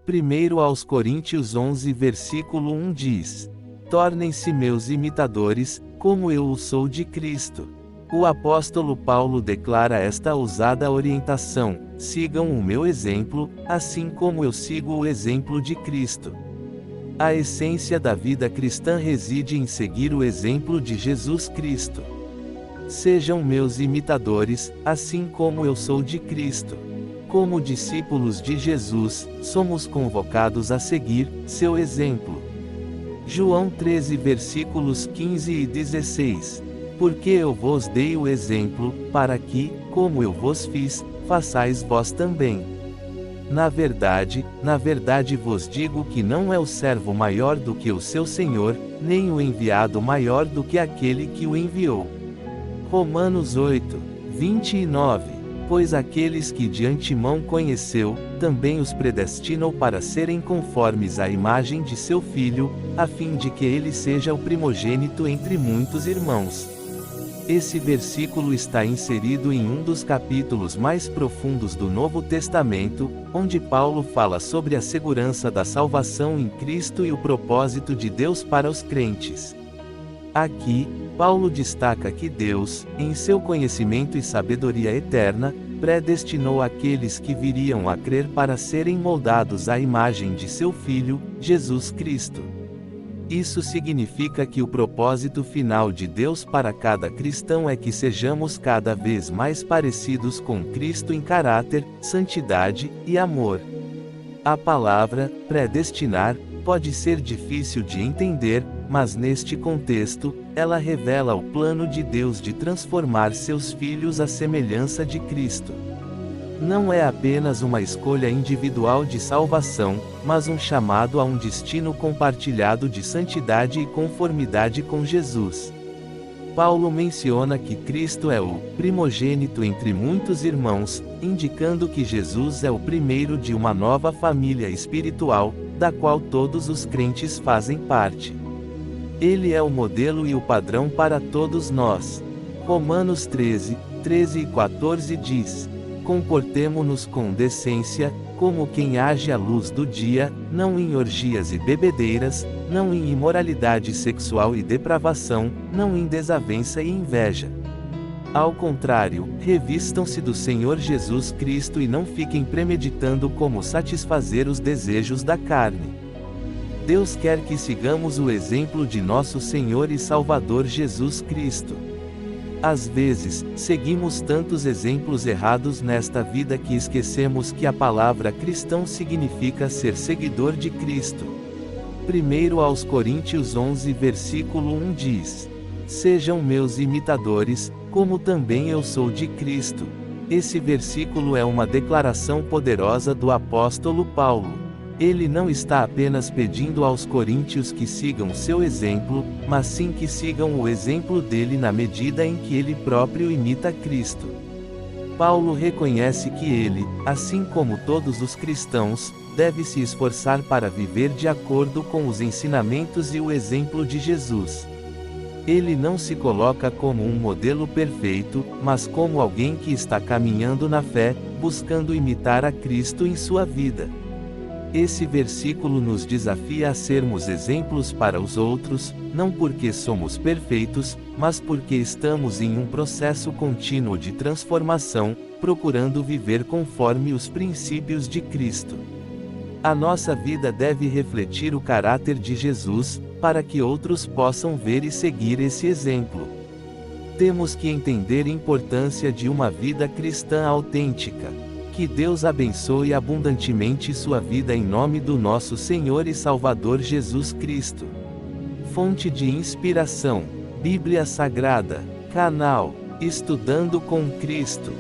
1 aos Coríntios 11 versículo 1 diz: tornem-se meus imitadores, como eu o sou de Cristo. O apóstolo Paulo declara esta ousada orientação: sigam o meu exemplo, assim como eu sigo o exemplo de Cristo. A essência da vida cristã reside em seguir o exemplo de Jesus Cristo. Sejam meus imitadores, assim como eu sou de Cristo. Como discípulos de Jesus, somos convocados a seguir seu exemplo. João 13 versículos 15 e 16. Porque eu vos dei o exemplo, para que, como eu vos fiz, façais vós também. Na verdade vos digo que não é o servo maior do que o seu senhor, nem o enviado maior do que aquele que o enviou. Romanos 8, 29. Pois aqueles que de antemão conheceu, também os predestinou para serem conformes à imagem de seu Filho, a fim de que ele seja o primogênito entre muitos irmãos. Esse versículo está inserido em um dos capítulos mais profundos do Novo Testamento, onde Paulo fala sobre a segurança da salvação em Cristo e o propósito de Deus para os crentes. Aqui, Paulo destaca que Deus, em seu conhecimento e sabedoria eterna, predestinou aqueles que viriam a crer para serem moldados à imagem de seu Filho, Jesus Cristo. Isso significa que o propósito final de Deus para cada cristão é que sejamos cada vez mais parecidos com Cristo em caráter, santidade e amor. A palavra predestinar pode ser difícil de entender, mas neste contexto, ela revela o plano de Deus de transformar seus filhos à semelhança de Cristo. Não é apenas uma escolha individual de salvação, mas um chamado a um destino compartilhado de santidade e conformidade com Jesus. Paulo menciona que Cristo é o primogênito entre muitos irmãos, indicando que Jesus é o primeiro de uma nova família espiritual, da qual todos os crentes fazem parte. Ele é o modelo e o padrão para todos nós. Romanos 13, 13 e 14 diz: comportemo-nos com decência, como quem age à luz do dia, não em orgias e bebedeiras, não em imoralidade sexual e depravação, não em desavença e inveja. Ao contrário, revistam-se do Senhor Jesus Cristo e não fiquem premeditando como satisfazer os desejos da carne. Deus quer que sigamos o exemplo de nosso Senhor e Salvador Jesus Cristo. Às vezes, seguimos tantos exemplos errados nesta vida que esquecemos que a palavra cristão significa ser seguidor de Cristo. 1 aos Coríntios 11 versículo 1 diz: sejam meus imitadores, como também eu sou de Cristo. Esse versículo é uma declaração poderosa do apóstolo Paulo. Ele não está apenas pedindo aos coríntios que sigam seu exemplo, mas sim que sigam o exemplo dele na medida em que ele próprio imita Cristo. Paulo reconhece que ele, assim como todos os cristãos, deve se esforçar para viver de acordo com os ensinamentos e o exemplo de Jesus. Ele não se coloca como um modelo perfeito, mas como alguém que está caminhando na fé, buscando imitar a Cristo em sua vida. Esse versículo nos desafia a sermos exemplos para os outros, não porque somos perfeitos, mas porque estamos em um processo contínuo de transformação, procurando viver conforme os princípios de Cristo. A nossa vida deve refletir o caráter de Jesus, para que outros possam ver e seguir esse exemplo. Temos que entender a importância de uma vida cristã autêntica. Que Deus abençoe abundantemente sua vida em nome do nosso Senhor e Salvador Jesus Cristo. Fonte de inspiração: Bíblia Sagrada. Canal Estudando com Cristo.